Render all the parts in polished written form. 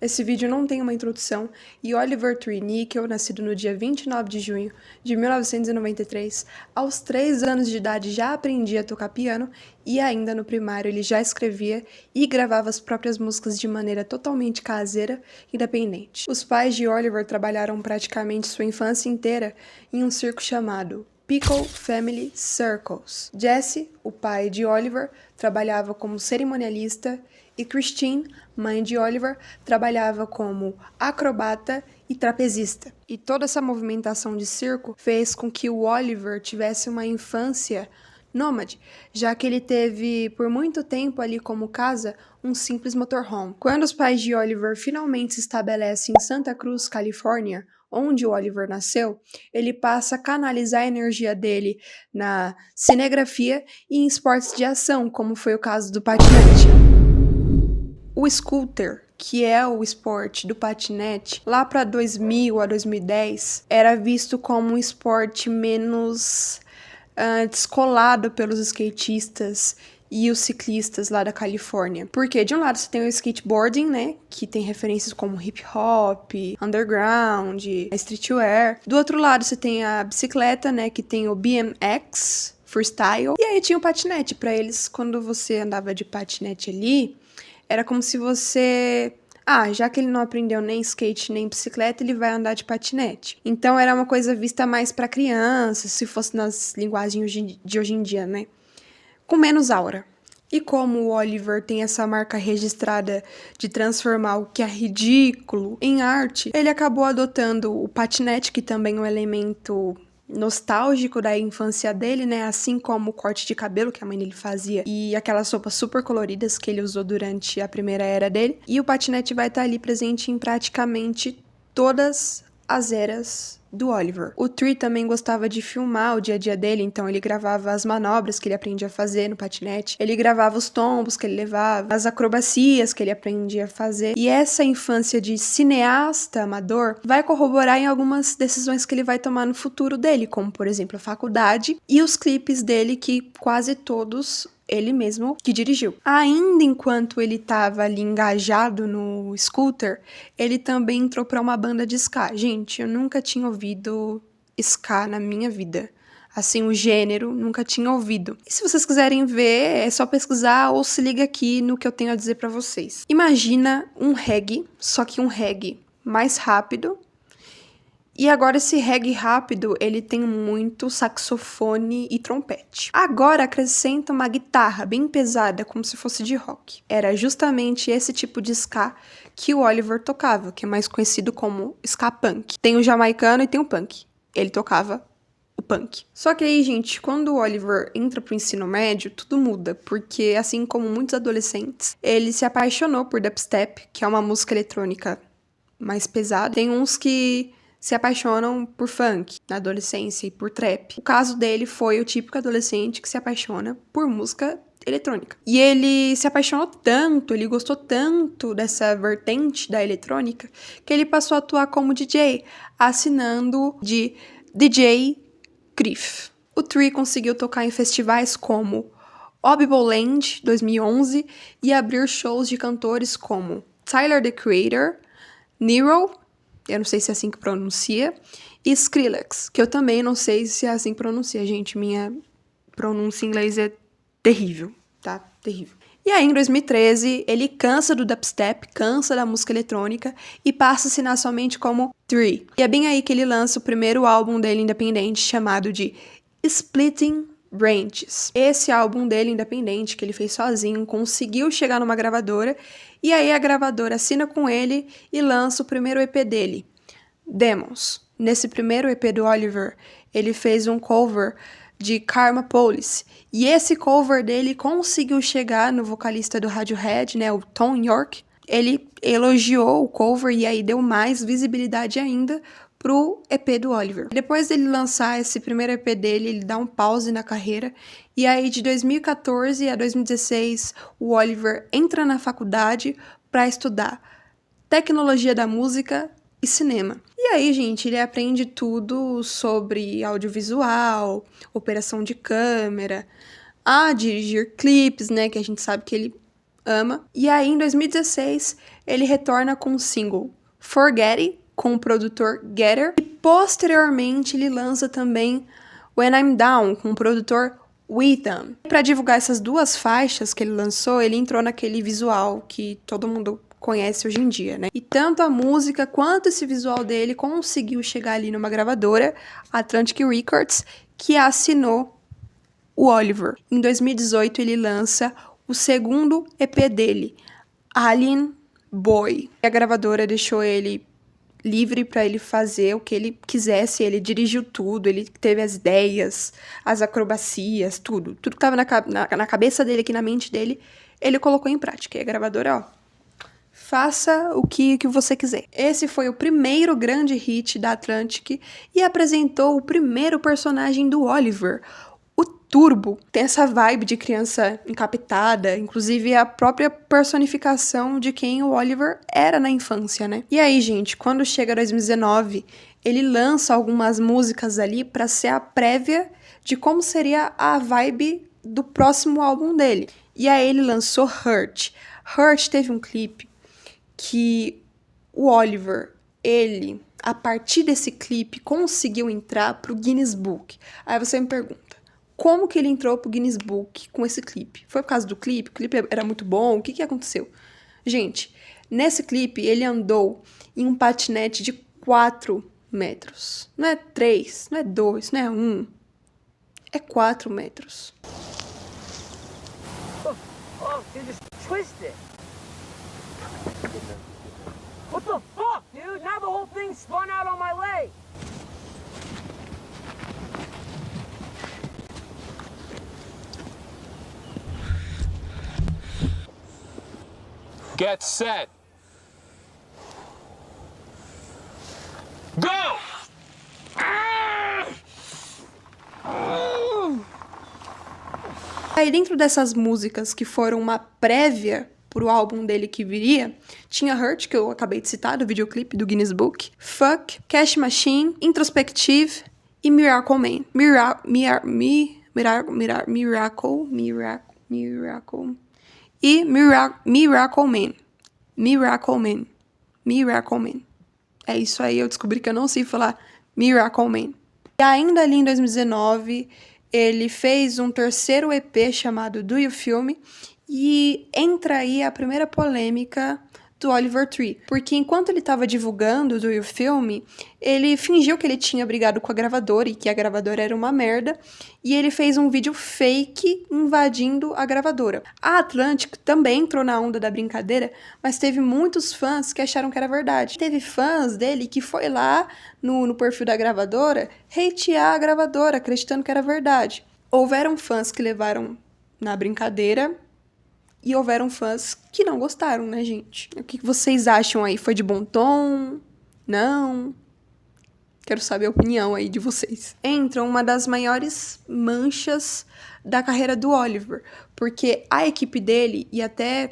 Esse vídeo não tem uma introdução e Oliver Tree Nickel, nascido no dia 29 de junho de 1993, aos 3 anos de idade já aprendia a tocar piano e ainda no primário ele já escrevia e gravava as próprias músicas de maneira totalmente caseira e independente. Os pais de Oliver trabalharam praticamente sua infância inteira em um circo chamado Pickle Family Circus. Jesse, o pai de Oliver, trabalhava como cerimonialista e Christine, mãe de Oliver, trabalhava como acrobata e trapezista. E toda essa movimentação de circo fez com que o Oliver tivesse uma infância nômade, já que ele teve por muito tempo ali como casa um simples motorhome. Quando os pais de Oliver finalmente se estabelecem em Santa Cruz, Califórnia, onde o Oliver nasceu, ele passa a canalizar a energia dele na cinegrafia e em esportes de ação, como foi o caso do patinete. O scooter, que é o esporte do patinete, lá para 2000 a 2010, era visto como um esporte menos descolado pelos skatistas e os ciclistas lá da Califórnia. Porque de um lado você tem o skateboarding, né, que tem referências como hip hop, underground, streetwear. Do outro lado você tem a bicicleta, né, que tem o BMX, freestyle. E aí tinha o patinete. Para eles, quando você andava de patinete ali, era como se você... já que ele não aprendeu nem skate nem bicicleta, ele vai andar de patinete. Então era uma coisa vista mais para criança, se fosse nas linguagens de hoje em dia, né? Com menos aura. E como o Oliver tem essa marca registrada de transformar o que é ridículo em arte, ele acabou adotando o patinete, que também é um elemento nostálgico da infância dele, né? Assim como o corte de cabelo que a mãe dele fazia e aquelas roupas super coloridas que ele usou durante a primeira era dele. E o patinete vai estar ali presente em praticamente todas as eras do Oliver. O Tree também gostava de filmar o dia a dia dele, então ele gravava as manobras que ele aprendia a fazer no patinete, ele gravava os tombos que ele levava, as acrobacias que ele aprendia a fazer. E essa infância de cineasta amador vai corroborar em algumas decisões que ele vai tomar no futuro dele, como por exemplo a faculdade e os clipes dele, que quase todos ele mesmo que dirigiu. Ainda enquanto ele estava ali engajado no scooter, ele também entrou para uma banda de ska. Gente, eu nunca tinha ouvido ska na minha vida. Assim, o gênero, nunca tinha ouvido. E se vocês quiserem ver, é só pesquisar ou se liga aqui no que eu tenho a dizer para vocês. Imagina um reggae, só que um reggae mais rápido. E agora esse reggae rápido, ele tem muito saxofone e trompete. Agora acrescenta uma guitarra bem pesada, como se fosse de rock. Era justamente esse tipo de ska que o Oliver tocava, que é mais conhecido como ska punk. Tem o jamaicano e tem o punk. Ele tocava o punk. Só que aí, gente, quando o Oliver entra pro ensino médio, tudo muda, porque assim como muitos adolescentes, ele se apaixonou por dubstep, que é uma música eletrônica mais pesada. Tem uns que se apaixonam por funk na adolescência e por trap. O caso dele foi o típico adolescente que se apaixona por música eletrônica. E ele se apaixonou tanto, ele gostou tanto dessa vertente da eletrônica, que ele passou a atuar como DJ, assinando de DJ Criff. O Tree conseguiu tocar em festivais como Obiboland 2011 e abrir shows de cantores como Tyler, the Creator, Nero, eu não sei se é assim que pronuncia, e Skrillex, que eu também não sei se é assim que pronuncia, gente. Minha pronúncia em inglês é terrível, tá? Terrível. E aí, em 2013, ele cansa do dubstep, cansa da música eletrônica e passa a assinar somente como Tree. E é bem aí que ele lança o primeiro álbum dele independente, chamado de Splitting Branches. Esse álbum dele independente, que ele fez sozinho, conseguiu chegar numa gravadora, e aí a gravadora assina com ele e lança o primeiro EP dele, Demons. Nesse primeiro EP do Oliver, ele fez um cover de Karma Police, e esse cover dele conseguiu chegar no vocalista do Radiohead, né, o Tom York. Ele elogiou o cover e aí deu mais visibilidade ainda pro EP do Oliver. Depois dele lançar esse primeiro EP dele, ele dá um pause na carreira, e aí de 2014 a 2016, o Oliver entra na faculdade para estudar tecnologia da música e cinema. E aí, gente, ele aprende tudo sobre audiovisual, operação de câmera, a dirigir clipes, né, que a gente sabe que ele ama. E aí, em 2016, ele retorna com o single Forget It, com o produtor Getter, e posteriormente ele lança também When I'm Down, com o produtor Witham. Para divulgar essas duas faixas que ele lançou, ele entrou naquele visual que todo mundo conhece hoje em dia, né? E tanto a música quanto esse visual dele conseguiu chegar ali numa gravadora, Atlantic Records, que assinou o Oliver. Em 2018 ele lança o segundo EP dele, Alien Boy. A gravadora deixou ele livre para ele fazer o que ele quisesse, ele dirigiu tudo, ele teve as ideias, as acrobacias, tudo que tava na cabeça dele, aqui na mente dele, ele colocou em prática. E a gravadora, ó, faça o que você quiser. Esse foi o primeiro grande hit da Atlantic e apresentou o primeiro personagem do Oliver, o Turbo. Tem essa vibe de criança encapetada, inclusive a própria personificação de quem o Oliver era na infância, né? E aí, gente, quando chega 2019, ele lança algumas músicas ali para ser a prévia de como seria a vibe do próximo álbum dele. E aí ele lançou Hurt. Hurt teve um clipe que o Oliver, ele, a partir desse clipe, conseguiu entrar pro Guinness Book. Aí você me pergunta, como que ele entrou pro Guinness Book com esse clipe? Foi por causa do clipe? O clipe era muito bom? O que aconteceu? Gente, nesse clipe ele andou em um patinete de 4 metros. Não é 3, não é 2, não é 1. É 4 metros. Oh, you just twisted. What the fuck, dude? Now the whole thing spun out on my leg. Get set. Go! Aí dentro dessas músicas que foram uma prévia pro álbum dele que viria, tinha Hurt, que eu acabei de citar, do videoclipe do Guinness Book, Fuck, Cash Machine, Introspective e Miracle Man. Miracle e Miracle Man. Miracle Man. É isso aí, eu descobri que eu não sei falar Miracle Man. E ainda ali em 2019, ele fez um terceiro EP chamado Do You Feel Me? E entra aí a primeira polêmica do Oliver Tree. Porque enquanto ele estava divulgando Do You Feel Me, ele fingiu que ele tinha brigado com a gravadora e que a gravadora era uma merda. E ele fez um vídeo fake invadindo a gravadora. A Atlantic também entrou na onda da brincadeira, mas teve muitos fãs que acharam que era verdade. Teve fãs dele que foi lá no perfil da gravadora hatear a gravadora, acreditando que era verdade. Houveram fãs que levaram na brincadeira e houveram fãs que não gostaram, né, gente? O que vocês acham aí? Foi de bom tom? Não? Quero saber a opinião aí de vocês. Entra uma das maiores manchas da carreira do Oliver, porque a equipe dele, e até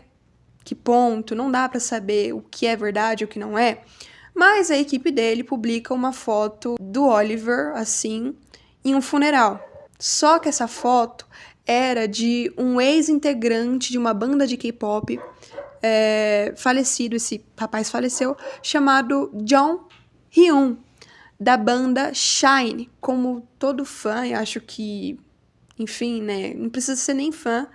que ponto, não dá pra saber o que é verdade e o que não é, mas a equipe dele publica uma foto do Oliver, assim, em um funeral. Só que essa foto era de um ex-integrante de uma banda de K-pop falecido, esse rapaz faleceu, chamado John Hyun, da banda Shine. Como todo fã, eu acho que, enfim, né, não precisa ser nem fã,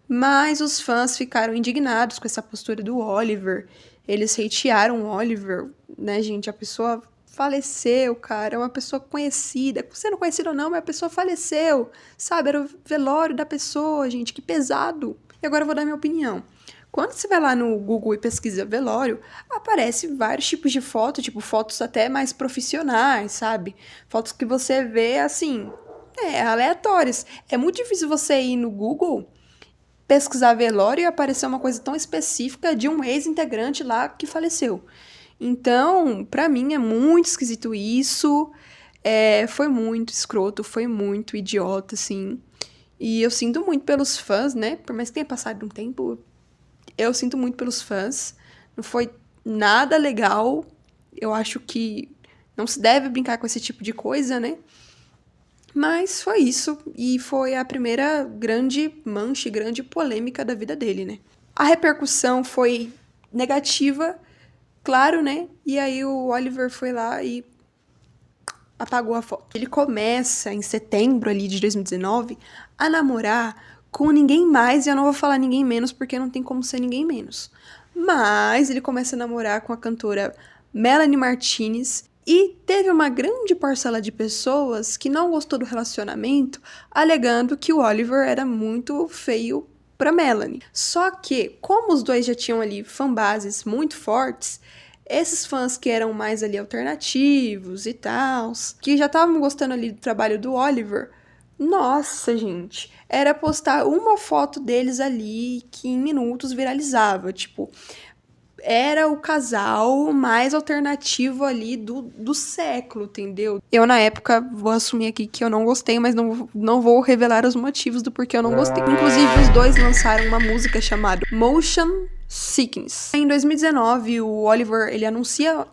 mas os fãs ficaram indignados com essa postura do Oliver. Eles hatearam o Oliver, né, gente? A pessoa faleceu, cara, é uma pessoa conhecida, sendo conhecida ou não, mas a pessoa faleceu, sabe? Era o velório da pessoa, gente, que pesado. E agora eu vou dar minha opinião. Quando você vai lá no Google e pesquisa velório, aparece vários tipos de fotos, tipo fotos até mais profissionais, sabe? Fotos que você vê, assim, aleatórias. É muito difícil você ir no Google, pesquisar velório e aparecer uma coisa tão específica de um ex-integrante lá que faleceu. Então, pra mim é muito esquisito isso, foi muito escroto, foi muito idiota, assim. E eu sinto muito pelos fãs, né? Por mais que tenha passado um tempo, eu sinto muito pelos fãs. Não foi nada legal. Eu acho que não se deve brincar com esse tipo de coisa, né? Mas foi isso. E foi a primeira grande mancha, grande polêmica da vida dele, né? A repercussão foi negativa, claro, né? E aí o Oliver foi lá e apagou a foto. Ele começa, em setembro ali de 2019, a namorar com ninguém mais, e eu não vou falar ninguém menos, porque não tem como ser ninguém menos. Mas ele começa a namorar com a cantora Melanie Martinez, e teve uma grande parcela de pessoas que não gostou do relacionamento, alegando que o Oliver era muito feio para Melanie. Só que, como os dois já tinham ali fanbases muito fortes, esses fãs que eram mais ali alternativos e tal, que já estavam gostando ali do trabalho do Oliver, nossa, gente, era postar uma foto deles ali que em minutos viralizava, tipo, era o casal mais alternativo ali do século, entendeu? Eu, na época, vou assumir aqui que eu não gostei, mas não vou revelar os motivos do porquê eu não gostei. Inclusive, os dois lançaram uma música chamada Motion Sickness. Em 2019, o Oliver, ele anuncia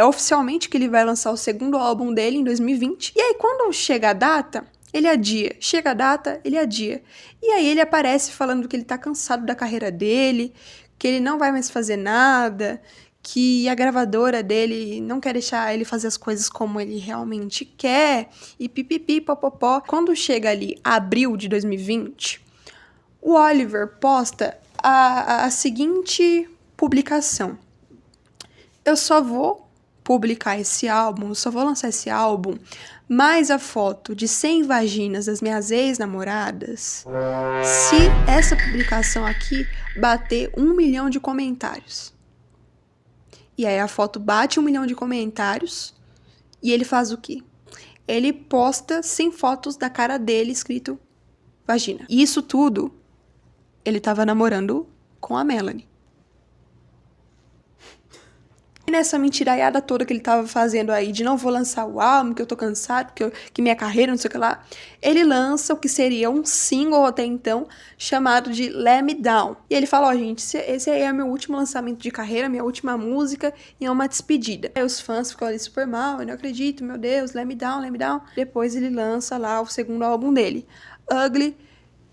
oficialmente que ele vai lançar o segundo álbum dele em 2020. E aí, quando chega a data, ele adia. Chega a data, ele adia. E aí ele aparece falando que ele tá cansado da carreira dele, que ele não vai mais fazer nada, que a gravadora dele não quer deixar ele fazer as coisas como ele realmente quer, e pipipi, popopó. Quando chega ali abril de 2020, o Oliver posta a seguinte publicação: eu só vou publicar esse álbum, eu só vou lançar esse álbum, mais a foto de 100 vaginas das minhas ex-namoradas, se essa publicação aqui bater 1 milhão de comentários. E aí a foto bate 1 milhão de comentários, e ele faz o quê? Ele posta 100 fotos da cara dele escrito vagina. E isso tudo, ele tava namorando com a Melanie. E nessa mentiraiada toda que ele tava fazendo aí, de não vou lançar o álbum, que eu tô cansado, que minha carreira, não sei o que lá, ele lança o que seria um single até então, chamado de Let Me Down. E ele fala, gente, esse aí é meu último lançamento de carreira, minha última música, e é uma despedida. Aí os fãs ficam ali super mal, eu não acredito, meu Deus, Let Me Down, Let Me Down. Depois ele lança lá o segundo álbum dele, Ugly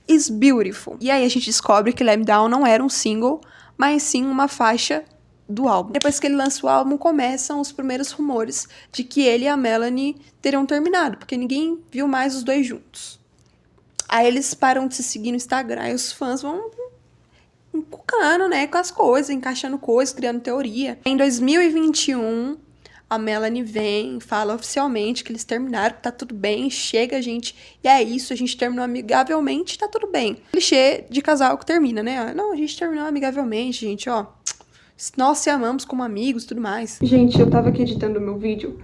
is Beautiful. E aí a gente descobre que Let Me Down não era um single, mas sim uma faixa do álbum. Depois que ele lança o álbum, começam os primeiros rumores de que ele e a Melanie teriam terminado, porque ninguém viu mais os dois juntos. Aí eles param de se seguir no Instagram e os fãs vão encucando, né, com as coisas, encaixando coisas, criando teoria. Em 2021, a Melanie vem, fala oficialmente que eles terminaram, que tá tudo bem, chega, gente, e é isso, a gente terminou amigavelmente, tá tudo bem. Clichê de casal que termina, né? Não, a gente terminou amigavelmente, gente, ó. Nós se amamos como amigos e tudo mais. Gente, eu tava aqui editando o meu vídeo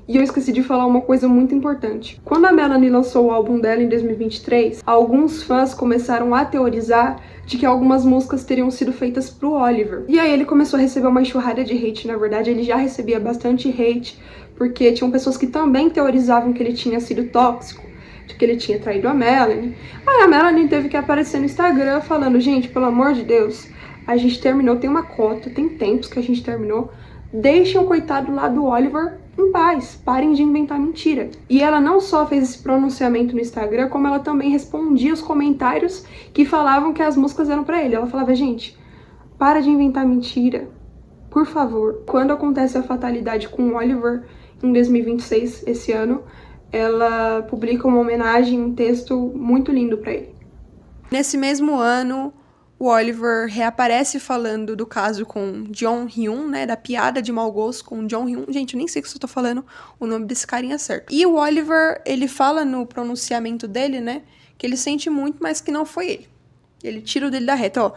e eu esqueci de falar uma coisa muito importante. Quando a Melanie lançou o álbum dela em 2023, alguns fãs começaram a teorizar de que algumas músicas teriam sido feitas pro Oliver. E aí ele começou a receber uma enxurrada de hate. Na verdade, ele já recebia bastante hate, porque tinham pessoas que também teorizavam que ele tinha sido tóxico, de que ele tinha traído a Melanie. Aí a Melanie teve que aparecer no Instagram falando, gente, pelo amor de Deus, a gente terminou, tem uma cota, tem tempos que a gente terminou. Deixem o coitado lá do Oliver em paz, parem de inventar mentira. E ela não só fez esse pronunciamento no Instagram, como ela também respondia os comentários que falavam que as músicas eram pra ele. Ela falava, gente, para de inventar mentira, por favor. Quando acontece a fatalidade com o Oliver, em 2026, esse ano, ela publica uma homenagem, um texto muito lindo pra ele. Nesse mesmo ano, o Oliver reaparece falando do caso com John Hyun, né, da piada de mau gosto com John Hyun. Gente, eu nem sei se eu tô falando o nome desse carinha certo. E o Oliver, ele fala no pronunciamento dele, né, que ele sente muito, mas que não foi ele. Ele tira o dele da reta, ó.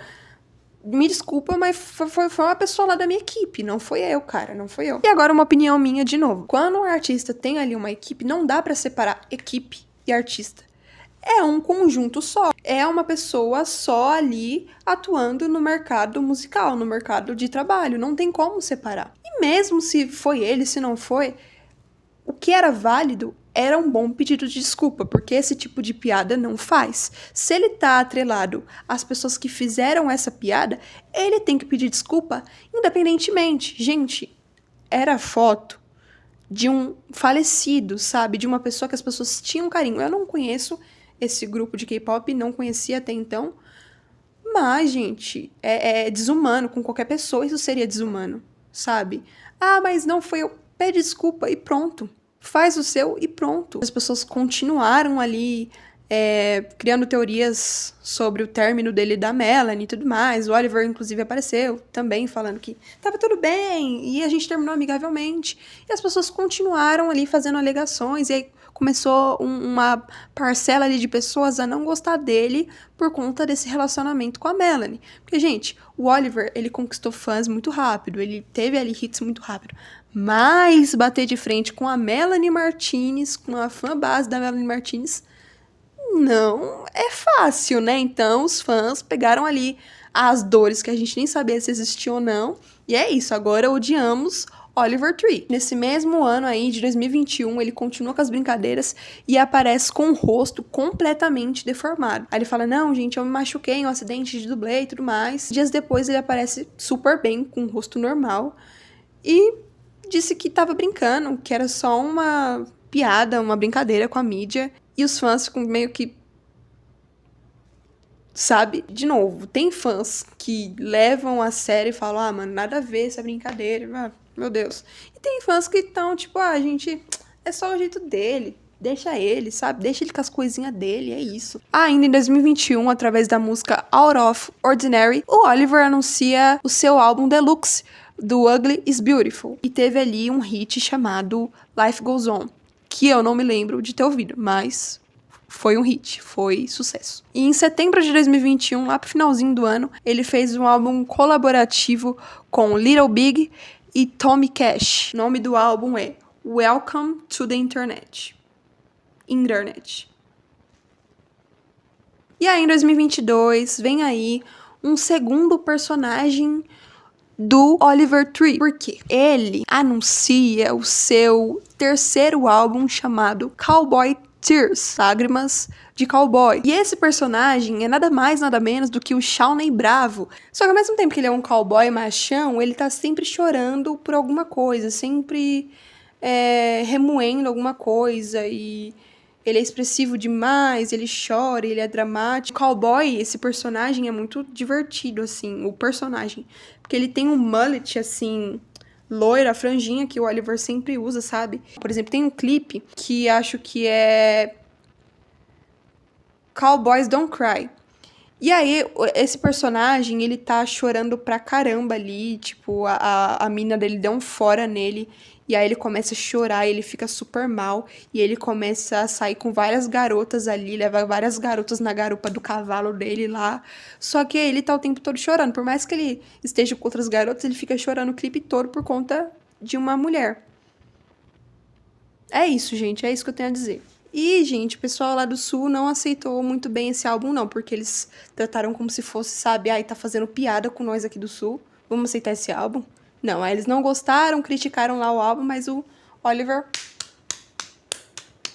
Me desculpa, mas foi uma pessoa lá da minha equipe, não foi eu, cara, não foi eu. E agora uma opinião minha de novo. Quando um artista tem ali uma equipe, não dá pra separar equipe e artista. É um conjunto só. É uma pessoa só ali atuando no mercado musical, no mercado de trabalho. Não tem como separar. E mesmo se foi ele, se não foi, o que era válido era um bom pedido de desculpa, porque esse tipo de piada não faz. Se ele tá atrelado às pessoas que fizeram essa piada, ele tem que pedir desculpa independentemente. Gente, era foto de um falecido, sabe? De uma pessoa que as pessoas tinham carinho. Eu não conheço esse grupo de K-pop, não conhecia até então, Mas, gente, é desumano. Com qualquer pessoa isso seria desumano, sabe? Ah, mas não foi eu. Pede desculpa e pronto. Faz o seu e pronto. As pessoas continuaram ali criando teorias sobre o término dele da Melanie e tudo mais. O Oliver, inclusive, apareceu também falando que tava tudo bem e a gente terminou amigavelmente. E as pessoas continuaram ali fazendo alegações. E aí começou uma parcela ali de pessoas a não gostar dele por conta desse relacionamento com a Melanie. Porque, gente, o Oliver, ele conquistou fãs muito rápido. Ele teve ali hits muito rápido. Mas bater de frente com a Melanie Martinez, com a fã base da Melanie Martinez, não é fácil, né? Então, os fãs pegaram ali as dores que a gente nem sabia se existiam ou não. E é isso, agora odiamos Oliver Tree. Nesse mesmo ano aí, de 2021, ele continua com as brincadeiras e aparece com o rosto completamente deformado. Aí ele fala, não, gente, eu me machuquei em um acidente de dublê e tudo mais. Dias depois, ele aparece super bem, com o rosto normal. E disse que tava brincando, que era só uma piada, uma brincadeira com a mídia. E os fãs ficam meio que... Sabe? De novo, tem fãs que levam a sério e falam, ah, mano, nada a ver essa brincadeira, ah, meu Deus. E tem fãs que estão, tipo, ah, gente, é só o jeito dele, deixa ele, sabe? Deixa ele com as coisinhas dele, é isso. Ainda em 2021, através da música Out of Ordinary, o Oliver anuncia o seu álbum Deluxe, do Ugly is Beautiful. E teve ali um hit chamado Life Goes On, que eu não me lembro de ter ouvido, mas foi um hit, foi sucesso. E em setembro de 2021, lá pro finalzinho do ano, ele fez um álbum colaborativo com Little Big e Tommy Cash. O nome do álbum é Welcome to the Internet. Internet. E aí, em 2022, vem aí um segundo personagem do Oliver Tree. Por quê? Ele anuncia o seu terceiro álbum chamado Cowboy Tears, Lágrimas de Cowboy. E esse personagem é nada mais, nada menos do que o Shawnee Bravo. Só que ao mesmo tempo que ele é um cowboy machão, ele tá sempre chorando por alguma coisa, sempre remoendo alguma coisa e... Ele é expressivo demais, ele chora, ele é dramático. O cowboy, esse personagem é muito divertido, assim, o personagem. Porque ele tem um mullet, assim, loira, franjinha, que o Oliver sempre usa, sabe? Por exemplo, tem um clipe que acho que é Cowboys Don't Cry. E aí, esse personagem, ele tá chorando pra caramba ali, tipo, a mina dele deu um fora nele. E aí ele começa a chorar, ele fica super mal. E ele começa a sair com várias garotas ali, leva várias garotas na garupa do cavalo dele lá. Só que ele tá o tempo todo chorando. Por mais que ele esteja com outras garotas, ele fica chorando o clipe todo por conta de uma mulher. É isso, gente, é isso que eu tenho a dizer. E, gente, o pessoal lá do Sul não aceitou muito bem esse álbum, não. Porque eles trataram como se fosse, sabe, ai, tá fazendo piada com nós aqui do Sul. Vamos aceitar esse álbum? Não, aí eles não gostaram, criticaram lá o álbum, mas o Oliver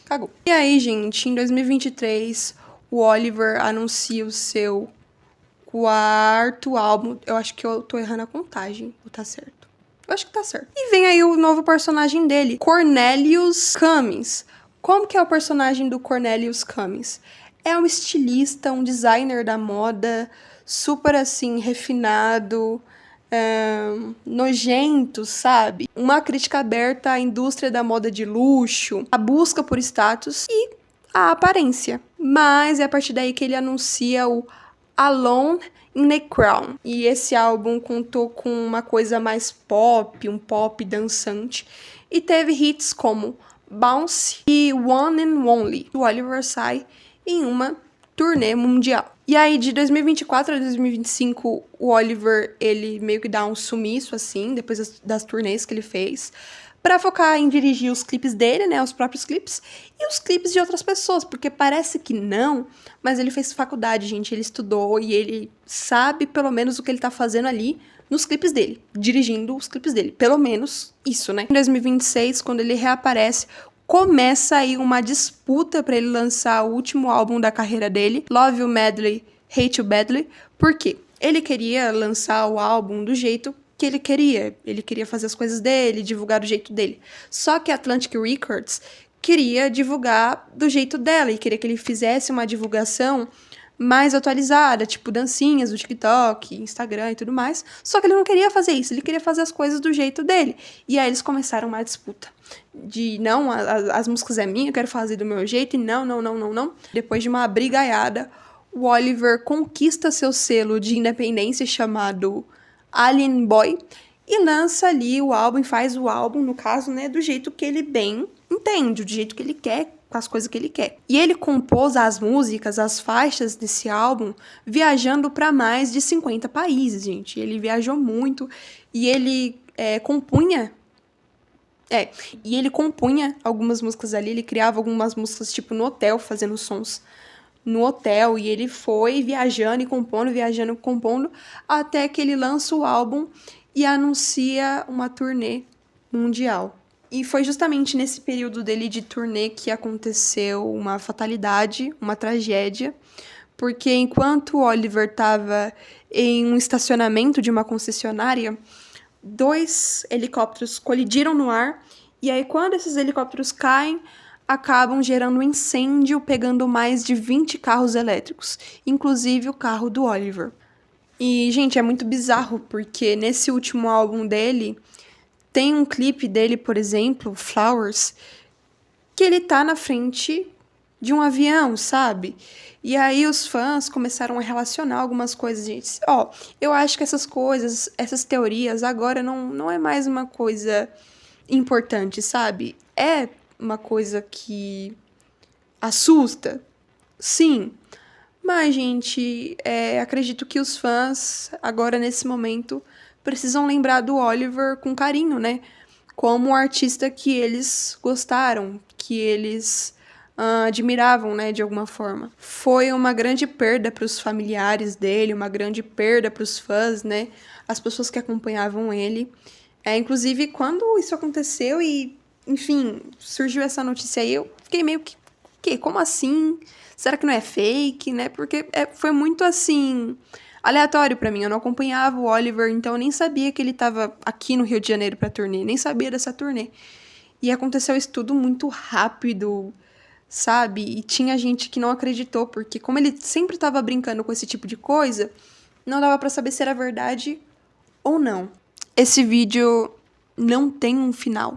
cagou. E aí, gente, em 2023, o Oliver anuncia o seu quarto álbum. Eu acho que eu tô errando a contagem, ou tá certo? Eu acho que tá certo. E vem aí o novo personagem dele, Cornelius Cummins. Como que é o personagem do Cornelius Cummins? É um estilista, um designer da moda, super assim, refinado, nojento, sabe? Uma crítica aberta à indústria da moda de luxo, a busca por status e a aparência. Mas é a partir daí que ele anuncia o Alone in the Crown. E esse álbum contou com uma coisa mais pop, um pop dançante. E teve hits como Bounce e One and Only. O Oliver sai em uma turnê mundial. E aí, de 2024 a 2025, o Oliver, ele meio que dá um sumiço, assim, depois das turnês que ele fez, pra focar em dirigir os clipes dele, né, os próprios clipes, e os clipes de outras pessoas, porque parece que não, mas ele fez faculdade, gente, ele estudou e ele sabe pelo menos o que ele tá fazendo ali nos clipes dele, dirigindo os clipes dele, pelo menos isso, né. Em 2026, quando ele reaparece, começa aí uma disputa para ele lançar o último álbum da carreira dele, Love You Madly, Hate You Badly. Por quê? Ele queria lançar o álbum do jeito que ele queria. Ele queria fazer as coisas dele, divulgar do jeito dele. Só que a Atlantic Records queria divulgar do jeito dela e queria que ele fizesse uma divulgação mais atualizada, tipo dancinhas do TikTok, Instagram e tudo mais. Só que ele não queria fazer isso, ele queria fazer as coisas do jeito dele. E aí eles começaram uma disputa de não, as músicas é minha, eu quero fazer do meu jeito, e não, não, não, não, não. Depois de uma brigaiada, o Oliver conquista seu selo de independência chamado Alien Boy e lança ali o álbum, faz o álbum, no caso, né, do jeito que ele bem entende, do jeito que ele quer, com as coisas que ele quer. E ele compôs as músicas, as faixas desse álbum, viajando para mais de 50 países, gente. Ele viajou muito e ele compunha algumas músicas ali, ele criava algumas músicas, tipo, no hotel, fazendo sons no hotel, e ele foi viajando e compondo, até que ele lança o álbum e anuncia uma turnê mundial. E foi justamente nesse período dele de turnê que aconteceu uma fatalidade, uma tragédia, porque enquanto o Oliver estava em um estacionamento de uma concessionária, 2 helicópteros colidiram no ar, e aí quando esses helicópteros caem, acabam gerando um incêndio, pegando mais de 20 carros elétricos, inclusive o carro do Oliver. E, gente, é muito bizarro, porque nesse último álbum dele, tem um clipe dele, por exemplo, Flowers, que ele tá na frente de um avião, sabe? E aí os fãs começaram a relacionar algumas coisas, gente. Eu acho que essas coisas, essas teorias, agora não é mais uma coisa importante, sabe? É uma coisa que assusta, sim. Mas, gente, acredito que os fãs, agora nesse momento, precisam lembrar do Oliver com carinho, né? Como o artista que eles gostaram, que eles admiravam, né, de alguma forma. Foi uma grande perda para os familiares dele, uma grande perda para os fãs, né? As pessoas que acompanhavam ele. Inclusive, quando isso aconteceu e, enfim, surgiu essa notícia aí, eu fiquei meio que como assim? Será que não é fake, né? Porque foi muito, assim, aleatório pra mim. Eu não acompanhava o Oliver, então eu nem sabia que ele tava aqui no Rio de Janeiro pra turnê. Nem sabia dessa turnê. E aconteceu isso tudo muito rápido, sabe? E tinha gente que não acreditou, porque como ele sempre tava brincando com esse tipo de coisa, não dava pra saber se era verdade ou não. Esse vídeo não tem um final.